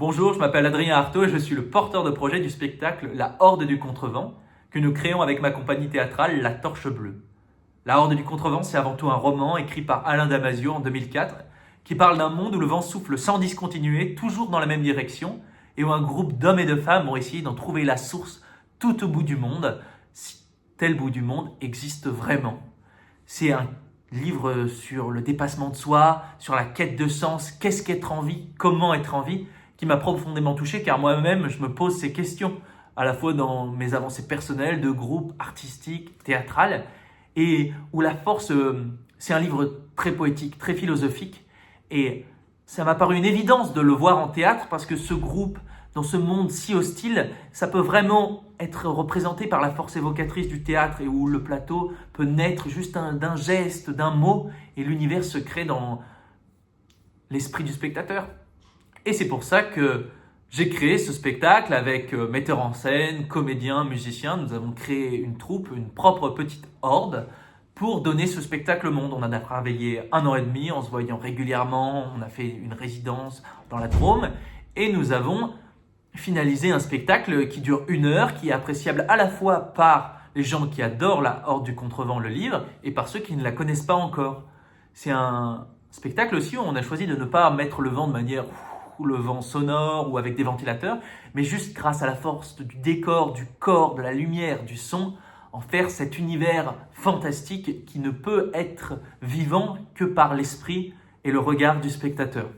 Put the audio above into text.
Bonjour, je m'appelle Adrien Artaud et je suis le porteur de projet du spectacle La Horde du Contrevent que nous créons avec ma compagnie théâtrale La Torche Bleue. La Horde du Contrevent, c'est avant tout un roman écrit par Alain Damasio en 2004 qui parle d'un monde où le vent souffle sans discontinuer, toujours dans la même direction, et où un groupe d'hommes et de femmes ont essayé d'en trouver la source tout au bout du monde, si tel bout du monde existe vraiment. C'est un livre sur le dépassement de soi, sur la quête de sens, qu'est-ce qu'être en vie, comment être en vie, qui m'a profondément touché car moi-même je me pose ces questions, à la fois dans mes avancées personnelles, de groupe, artistiques, théâtrales, et où la force, c'est un livre très poétique, très philosophique, et ça m'a paru une évidence de le voir en théâtre parce que ce groupe, dans ce monde si hostile, ça peut vraiment être représenté par la force évocatrice du théâtre et où le plateau peut naître juste d'un geste, d'un mot, et l'univers se crée dans l'esprit du spectateur. Et c'est pour ça que j'ai créé ce spectacle avec metteur en scène, comédien, musicien. Nous avons créé une troupe, une propre petite horde pour donner ce spectacle au monde. On en a travaillé 1 an et demi en se voyant régulièrement. On a fait une résidence dans la Drôme et nous avons finalisé un spectacle qui dure 1 heure, qui est appréciable à la fois par les gens qui adorent La Horde du Contrevent, le livre, et par ceux qui ne la connaissent pas encore. C'est un spectacle aussi où on a choisi de ne pas mettre le vent de manière le vent sonore ou avec des ventilateurs, mais juste grâce à la force du décor, du corps, de la lumière, du son, en faire cet univers fantastique qui ne peut être vivant que par l'esprit et le regard du spectateur.